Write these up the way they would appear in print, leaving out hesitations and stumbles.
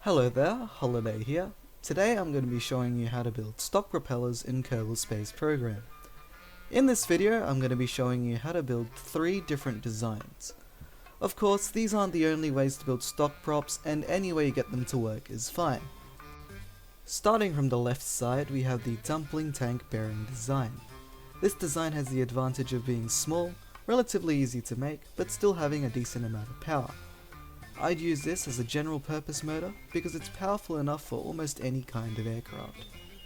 Hello there, Holiday here. Today I'm going to be showing you how to build stock propellers in Kerbal Space Program. In this video I'm going to be showing you how to build 3 different designs. Of course, these aren't the only ways to build stock props, and any way you get them to work is fine. Starting from the left side, we have the dumpling tank bearing design. This design has the advantage of being small, relatively easy to make, but still having a decent amount of power. I'd use this as a general purpose motor because it's powerful enough for almost any kind of aircraft.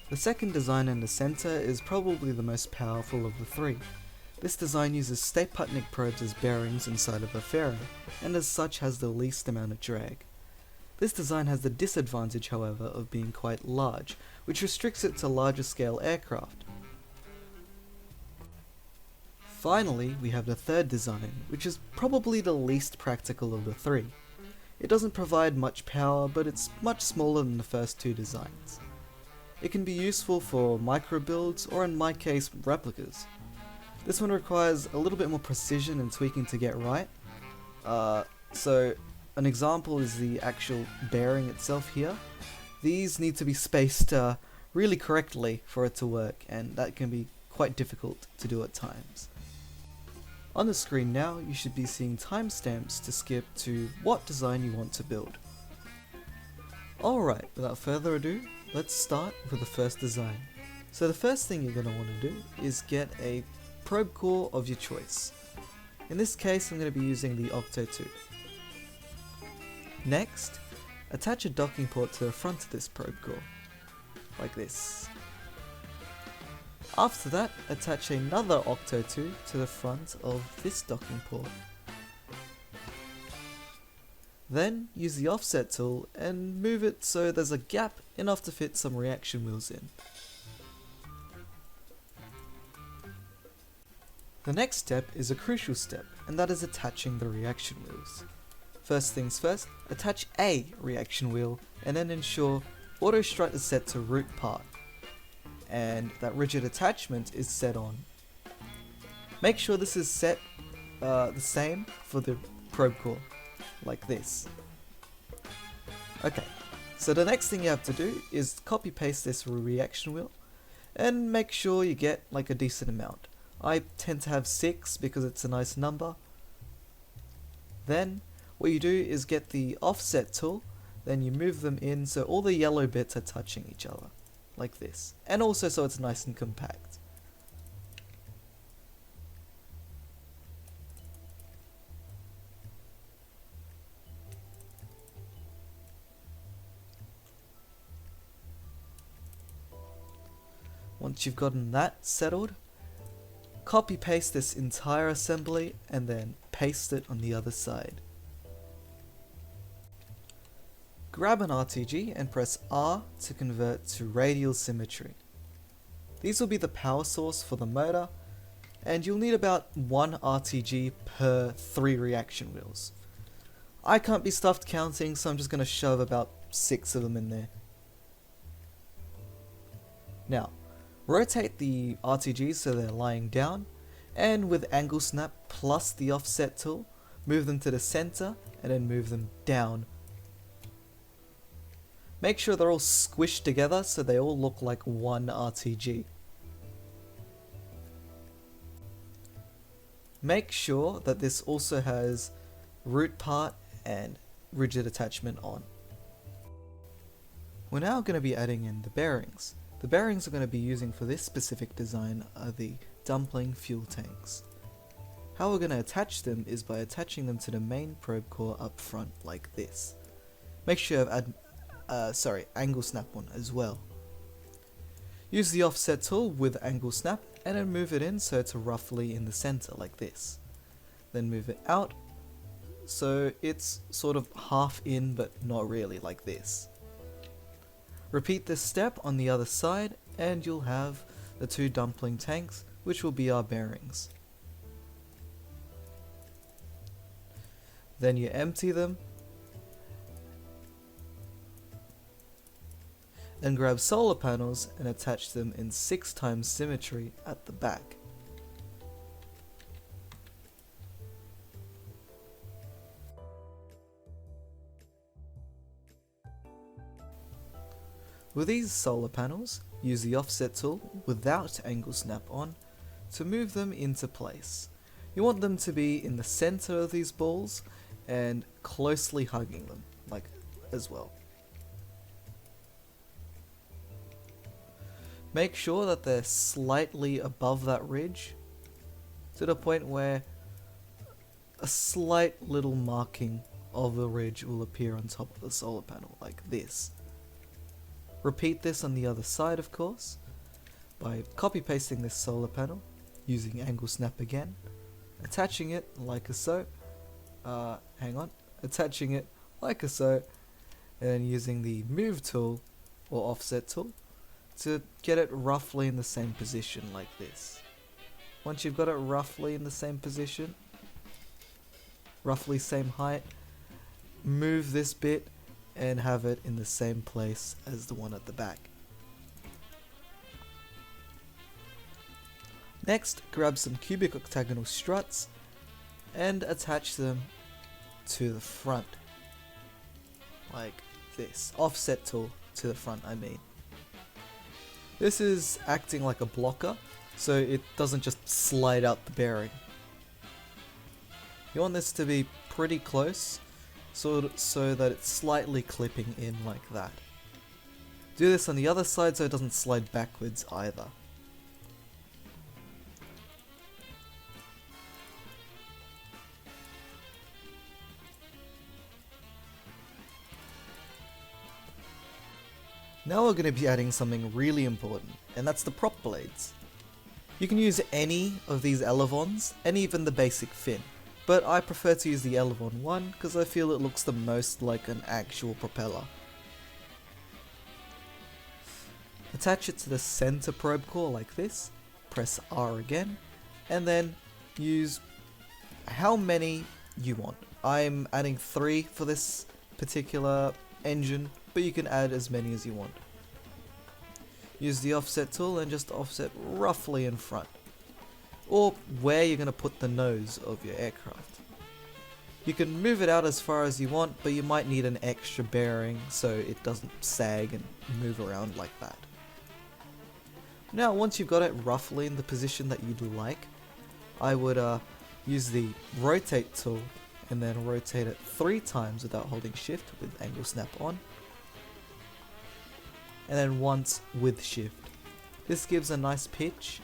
The second design in the center is probably the most powerful of the 3. This design uses Staputnik probes as bearings inside of a ferro, and as such has the least amount of drag. This design has the disadvantage, however, of being quite large, which restricts it to larger scale aircraft. Finally, we have the third design, which is probably the least practical of the 3. It doesn't provide much power, but it's much smaller than the first 2 designs. It can be useful for micro builds, or in my case, replicas. This one requires a little bit more precision and tweaking to get right. So an example is the actual bearing itself here. These need to be spaced really correctly for it to work, and that can be quite difficult to do at times. On the screen now, you should be seeing timestamps to skip to what design you want to build. Alright, without further ado, let's start with the first design. So the first thing you're going to want to do is get a probe core of your choice. In this case, I'm going to be using the Octo 2. Next, attach a docking port to the front of this probe core, like this. After that, attach another Octo 2 to the front of this docking port. Then use the offset tool and move it so there's a gap enough to fit some reaction wheels in. The next step is a crucial step, and that is attaching the reaction wheels. First things first, attach a reaction wheel and then ensure auto strut is set to root part, and that rigid attachment is set on. Make sure this is set the same for the probe core, like this. Okay, so the next thing you have to do is copy paste this reaction wheel and make sure you get like a decent amount. I tend to have 6 because it's a nice number. Then what you do is get the offset tool, then you move them in so all the yellow bits are touching each other, like this, and also so it's nice and compact. Once you've gotten that settled, copy paste this entire assembly and then paste it on the other side. Grab an RTG and press R to convert to radial symmetry. These will be the power source for the motor, and you'll need about 1 RTG per 3 reaction wheels. I can't be stuffed counting, so I'm just going to shove about 6 of them in there. Now, rotate the RTGs so they're lying down, and with angle snap plus the offset tool, move them to the center and then move them down. Make sure they're all squished together so they all look like one RTG. Make sure that this also has root part and rigid attachment on. We're now going to be adding in the bearings. The bearings we're going to be using for this specific design are the dumpling fuel tanks. How we're going to attach them is by attaching them to the main probe core up front like this. Make sure you have angle snap on as well. Use the offset tool with angle snap and then move it in so it's roughly in the center like this. Then move it out so it's sort of half in but not really, like this. Repeat this step on the other side and you'll have the 2 dumpling tanks, which will be our bearings. Then you empty them and grab solar panels and attach them in 6 times symmetry at the back. With these solar panels, use the offset tool without angle snap on to move them into place. You want them to be in the center of these balls and closely hugging them, like as well. Make sure that they're slightly above that ridge to the point where a slight little marking of the ridge will appear on top of the solar panel, like this. Repeat this on the other side, of course, by copy pasting this solar panel, using angle snap again, attaching it like so, attaching it like so, and then using the move tool or offset tool to get it roughly in the same position like this. Once you've got it roughly in the same position, roughly same height, move this bit and have it in the same place as the one at the back. Next, grab some cubic octagonal struts and attach them to the front, like this. Offset tool to the front, I mean. This is acting like a blocker, so it doesn't just slide out the bearing. You want this to be pretty close, so that it's slightly clipping in like that. Do this on the other side so it doesn't slide backwards either. Now we're going to be adding something really important, and that's the prop blades. You can use any of these elevons, and even the basic fin, but I prefer to use the elevon one because I feel it looks the most like an actual propeller. Attach it to the center probe core like this, press R again, and then use how many you want. I'm adding 3 for this particular engine, but you can add as many as you want. Use the offset tool and just offset roughly in front, or where you're going to put the nose of your aircraft. You can move it out as far as you want, but you might need an extra bearing so it doesn't sag and move around like that. Now once you've got it roughly in the position that you'd like, I would use the rotate tool and then rotate it 3 times without holding shift with angle snap on, and then once with shift. This gives a nice pitch,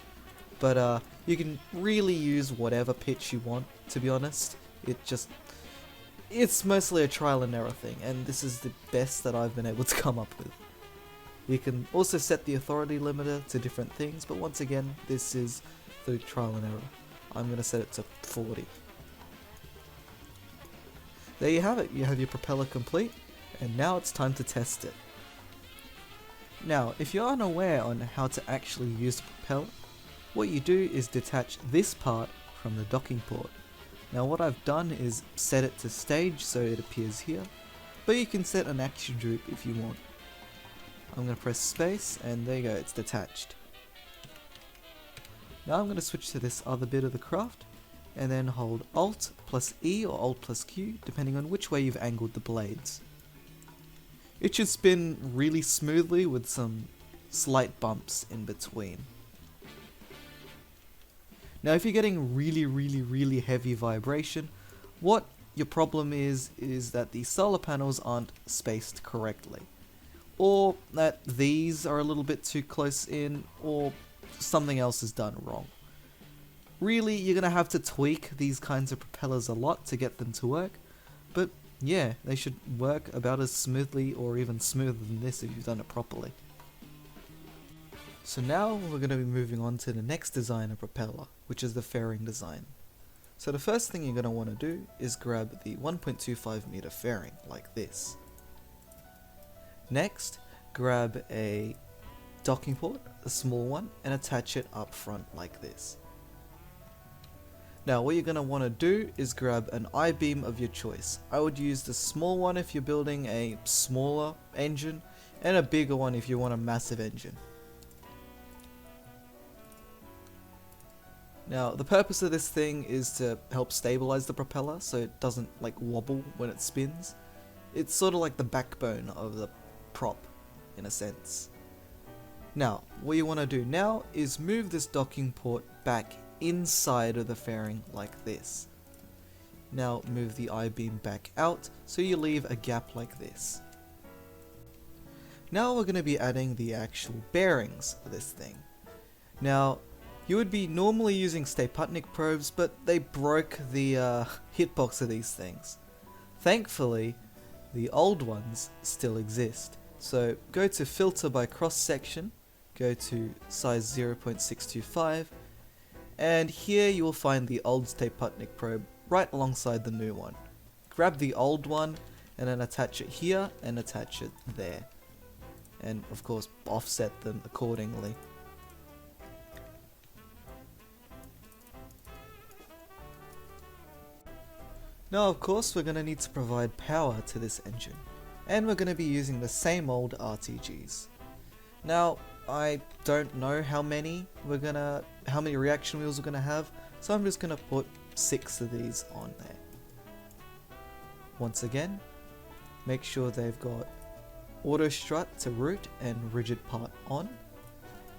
but you can really use whatever pitch you want, to be honest. It's mostly a trial and error thing, and this is the best that I've been able to come up with. You can also set the authority limiter to different things, but once again, this is through trial and error. I'm going to set it to 40. There you have it, you have your propeller complete, and now it's time to test it. Now, if you're unaware on how to actually use the propeller, what you do is detach this part from the docking port. Now what I've done is set it to stage so it appears here, but you can set an action droop if you want. I'm going to press space and there you go, it's detached. Now I'm going to switch to this other bit of the craft and then hold Alt plus E or Alt plus Q depending on which way you've angled the blades. It should spin really smoothly with some slight bumps in between. Now if you're getting really heavy vibration, what your problem is that the solar panels aren't spaced correctly, or that these are a little bit too close in, or something else is done wrong. Really, you're going to have to tweak these kinds of propellers a lot to get them to work, but yeah, they should work about as smoothly or even smoother than this if you've done it properly. So now we're going to be moving on to the next design of propeller, which is the fairing design. So the first thing you're going to want to do is grab the 1.25 meter fairing like this. Next, grab a docking port, a small one, and attach it up front like this. Now what you're going to want to do is grab an I-beam of your choice. I would use the small one if you're building a smaller engine, and a bigger one if you want a massive engine. Now the purpose of this thing is to help stabilize the propeller so it doesn't like wobble when it spins. It's sort of like the backbone of the prop. in a sense. Now, what you want to do now is move this docking port back inside of the fairing like this. Now move the I-beam back out so you leave a gap like this. Now we're going to be adding the actual bearings for this thing. Now, you would be normally using Stay-Putnik probes, but they broke the hitbox of these things. Thankfully, the old ones still exist. So go to Filter by Cross Section, go to size 0.625, and here you will find the old Stay-Putnik probe right alongside the new one. Grab the old one and then attach it here and attach it there. And of course offset them accordingly. Now of course we're going to need to provide power to this engine, and we're going to be using the same old RTGs. Now I don't know how many reaction wheels we're going to have, so I'm just going to put 6 of these on there. Once again, make sure they've got auto strut to root and rigid part on,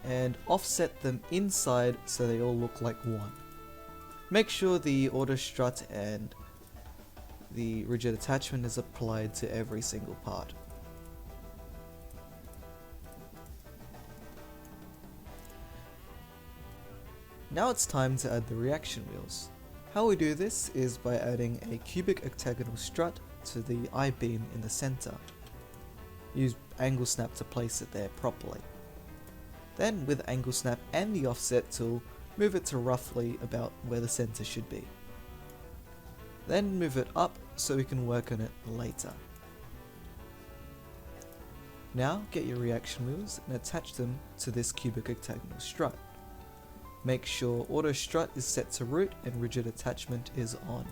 and offset them inside so they all look like one. Make sure the auto strut and the rigid attachment is applied to every single part. Now it's time to add the reaction wheels. How we do this is by adding a cubic octagonal strut to the I-beam in the center. Use angle snap to place it there properly. Then with angle snap and the offset tool, move it to roughly about where the center should be. Then move it up so we can work on it later. Now get your reaction wheels and attach them to this cubic octagonal strut. Make sure auto strut is set to root and rigid attachment is on.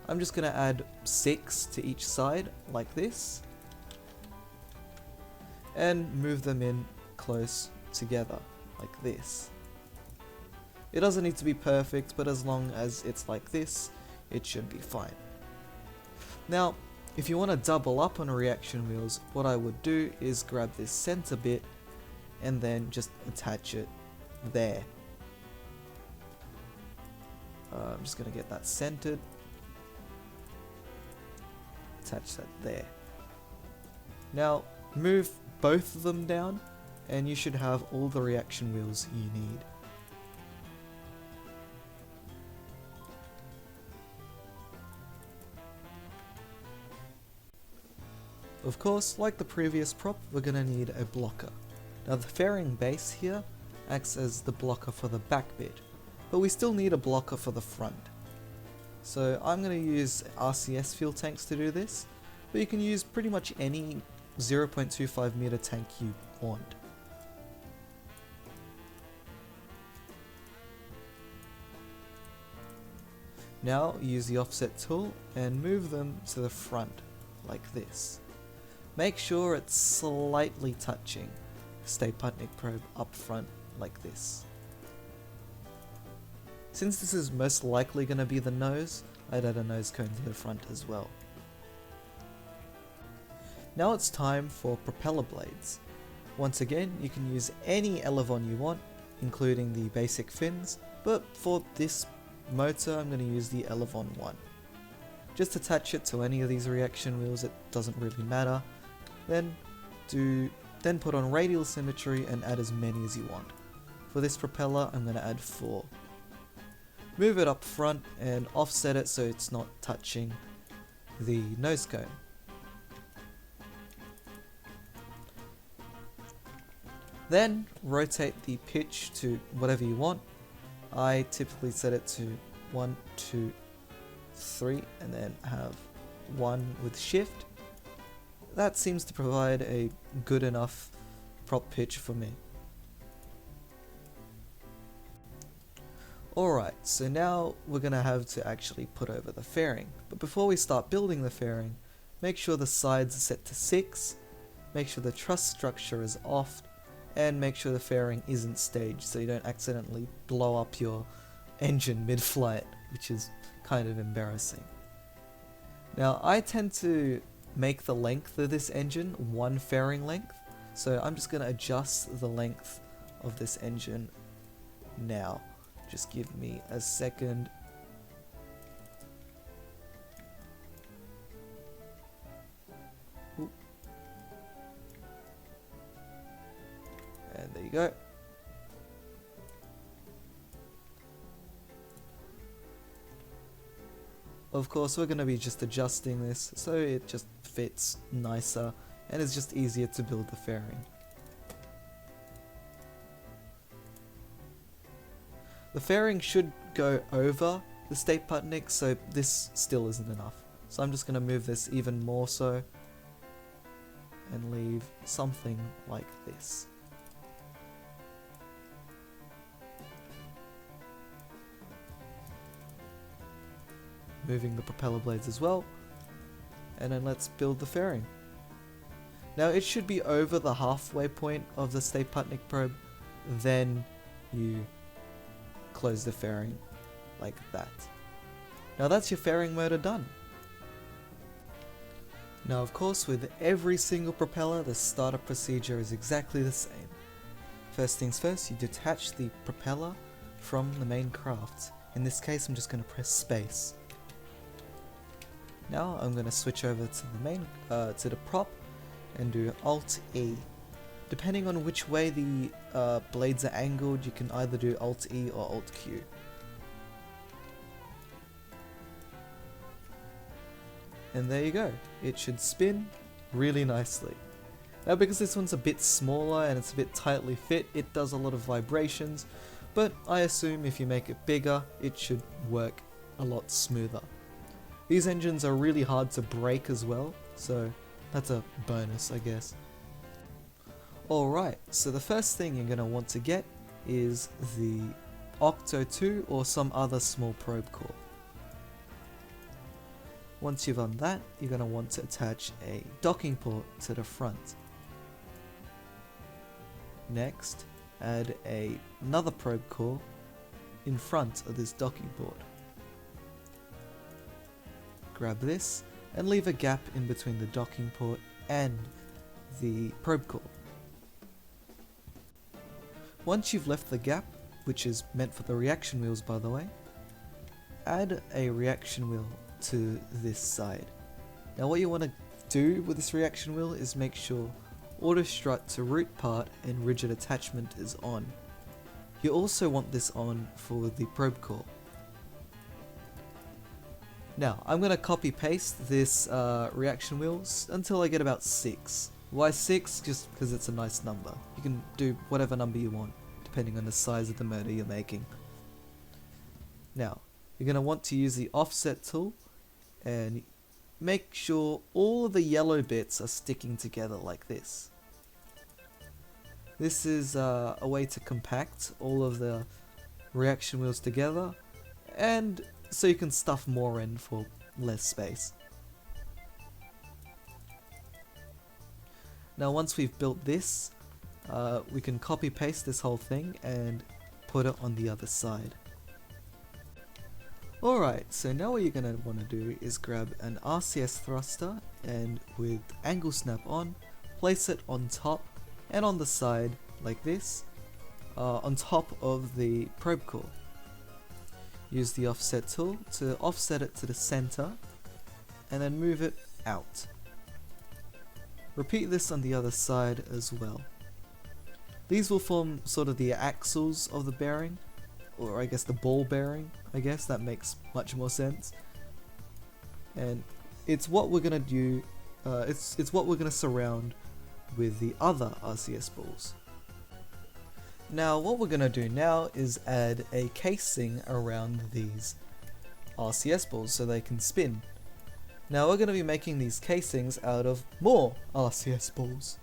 I'm just going to add 6 to each side like this, and move them in close together like this. It doesn't need to be perfect, but as long as it's like this, it should be fine. Now, if you want to double up on reaction wheels, what I would do is grab this center bit and then just attach it there. I'm just going to get that centered, attach that there. Now move both of them down and you should have all the reaction wheels you need. Of course, like the previous prop, we're going to need a blocker. Now the fairing base here acts as the blocker for the back bit, but we still need a blocker for the front. So I'm going to use RCS fuel tanks to do this, but you can use pretty much any 0.25 meter tank you want. Now use the offset tool and move them to the front like this. Make sure it's slightly touching Stay-Putnik probe up front like this. Since this is most likely going to be the nose, I'd add a nose cone to the front as well. Now it's time for propeller blades. Once again, you can use any elevon you want, including the basic fins, but for this motor I'm going to use the elevon 1. Just attach it to any of these reaction wheels, it doesn't really matter. Then put on radial symmetry and add as many as you want. For this propeller I'm going to add 4. Move it up front and offset it so it's not touching the nose cone. Then rotate the pitch to whatever you want. I typically set it to 1, 2, 3 and then have 1 with shift. That seems to provide a good enough prop pitch for me. Alright, so now we're going to have to actually put over the fairing. But before we start building the fairing, make sure the sides are set to 6, make sure the truss structure is off, and make sure the fairing isn't staged so you don't accidentally blow up your engine mid-flight, which is kind of embarrassing. Now I tend to make the length of this engine one fairing length. So I'm just going to adjust the length of this engine now. Just give me a second. Ooh. And there you go. Of course, we're going to be just adjusting this so it just fits nicer and it's just easier to build the fairing. The fairing should go over the Staputnik, so this still isn't enough. So I'm just going to move this even more so and leave something like this. Moving the propeller blades as well, and then let's build the fairing. Now it should be over the halfway point of the Staputnik probe, then you close the fairing like that. Now that's your fairing motor done. Now of course, with every single propeller the startup procedure is exactly the same. First things first, you detach the propeller from the main craft. In this case I'm just going to press space. Now I'm going to switch over to the main, to the prop and do Alt E. Depending on which way the blades are angled, you can either do Alt E or Alt Q. And there you go, it should spin really nicely. Now because this one's a bit smaller and it's a bit tightly fit, it does a lot of vibrations, but I assume if you make it bigger, it should work a lot smoother. These engines are really hard to break as well, so that's a bonus, I guess. Alright, so the first thing you're going to want to get is the Octo 2 or some other small probe core. Once you've done that, you're going to want to attach a docking port to the front. Next, add another probe core in front of this docking port. Grab this and leave a gap in between the docking port and the probe core. Once you've left the gap, which is meant for the reaction wheels by the way, add a reaction wheel to this side. Now what you want to do with this reaction wheel is make sure auto strut to root part and rigid attachment is on. You also want this on for the probe core. Now, I'm going to copy paste this reaction wheels until I get about 6. Why 6? Just because it's a nice number. You can do whatever number you want, depending on the size of the motor you're making. Now, you're going to want to use the offset tool and make sure all of the yellow bits are sticking together like this. This is a way to compact all of the reaction wheels together, and so you can stuff more in for less space. Now once we've built this, we can copy paste this whole thing and put it on the other side. Alright, so now what you're going to want to do is grab an RCS thruster and with angle snap on, place it on top and on the side like this, on top of the probe core. Use the offset tool to offset it to the center and then move it out. Repeat this on the other side as well. These will form sort of the axles of the bearing, or I guess the ball bearing, I guess that makes much more sense. And it's what we're gonna do, it's what we're gonna surround with the other RCS balls. Now what we're going to do now is add a casing around these RCS balls so they can spin. Now we're going to be making these casings out of more RCS balls.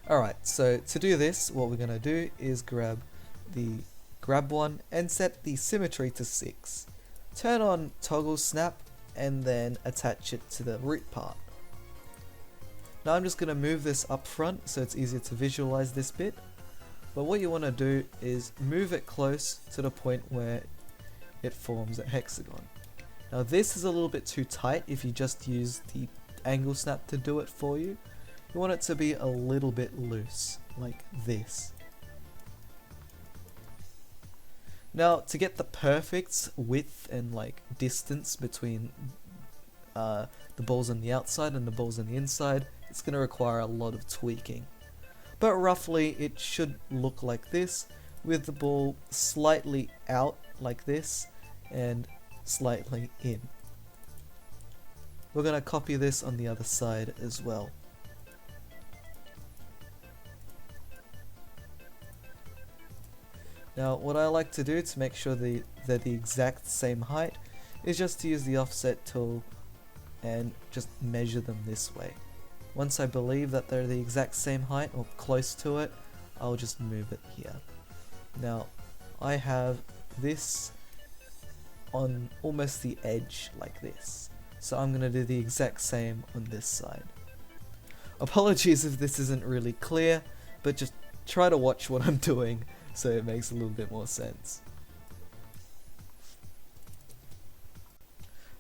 Alright, so to do this, what we're going to do is grab one and set the symmetry to 6. Turn on toggle snap and then attach it to the root part. Now I'm just going to move this up front so it's easier to visualize this bit, but what you want to do is move it close to the point where it forms a hexagon. Now this is a little bit too tight if you just use the angle snap to do it for you. You want it to be a little bit loose, like this. Now to get the perfect width and like distance between the balls on the outside and the balls on the inside, it's going to require a lot of tweaking. But roughly it should look like this, with the ball slightly out like this and slightly in. We're going to copy this on the other side as well. Now what I like to do to make sure they're the exact same height is just to use the offset tool and just measure them this way. Once I believe that they're the exact same height or close to it, I'll just move it here. Now I have this on almost the edge like this, so I'm going to do the exact same on this side. Apologies if this isn't really clear, but just try to watch what I'm doing so it makes a little bit more sense.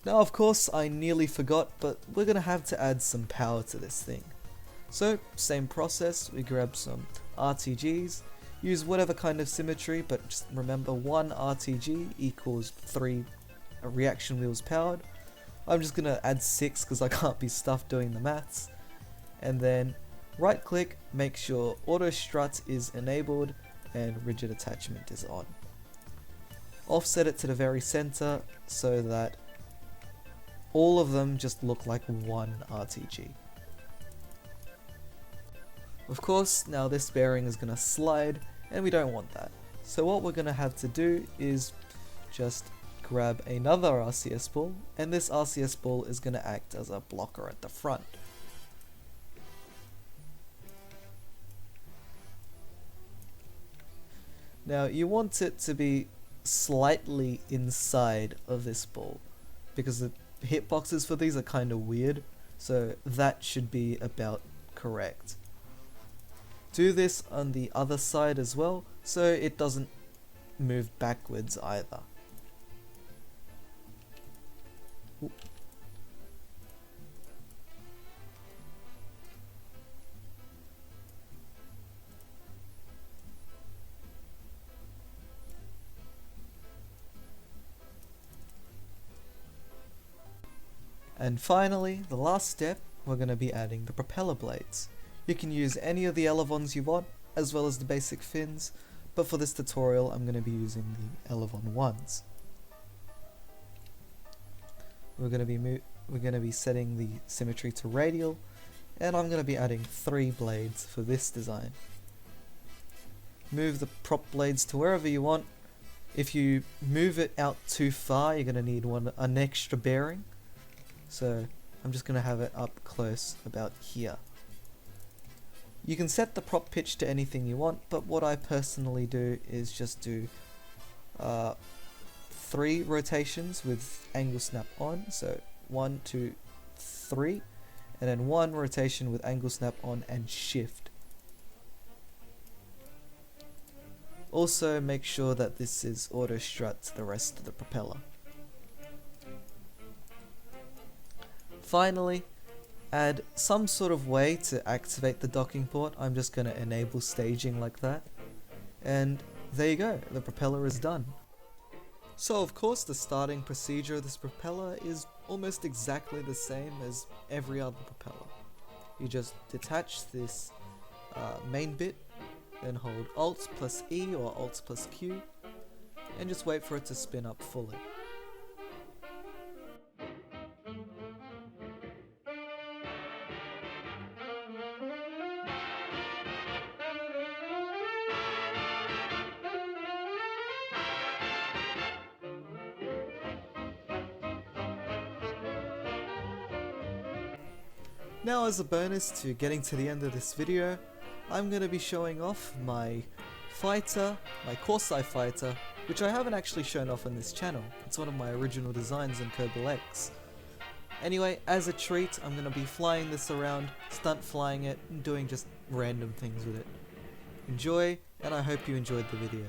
Now of course I nearly forgot, but we're going to have to add some power to this thing. So same process, we grab some RTGs, use whatever kind of symmetry, but just remember 1 RTG equals 3 reaction wheels powered. I'm just going to add 6 because I can't be stuffed doing the maths. And then right click, make sure auto strut is enabled and rigid attachment is on. Offset it to the very center so that all of them just look like 1 RTG. Of course, now this bearing is going to slide and we don't want that. So what we're going to have to do is just grab another RCS ball, and this RCS ball is going to act as a blocker at the front. Now you want it to be slightly inside of this ball because the hitboxes for these are kind of weird, so that should be about correct. Do this on the other side as well so it doesn't move backwards either. Oop. And finally, the last step, we're going to be adding the propeller blades. You can use any of the elevons you want, as well as the basic fins, but for this tutorial I'm going to be using the elevon ones. We're going to be setting the symmetry to radial, and I'm going to be adding 3 blades for this design. Move the prop blades to wherever you want. If you move it out too far, you're going to need an extra bearing. So I'm just going to have it up close about here. You can set the prop pitch to anything you want, but what I personally do is just do 3 rotations with angle snap on, so 1, 2, 3, and then 1 rotation with angle snap on and shift. Also make sure that this is auto strut to the rest of the propeller. Finally, add some sort of way to activate the docking port. I'm just going to enable staging like that. And there you go, the propeller is done. So of course the starting procedure of this propeller is almost exactly the same as every other propeller. You just detach this main bit, then hold Alt plus E or Alt plus Q, and just wait for it to spin up fully. Now as a bonus to getting to the end of this video, I'm going to be showing off my fighter, my Corsair fighter, which I haven't actually shown off on this channel. It's one of my original designs in Kerbal X. Anyway, as a treat, I'm going to be flying this around, stunt flying it, and doing just random things with it. Enjoy, and I hope you enjoyed the video.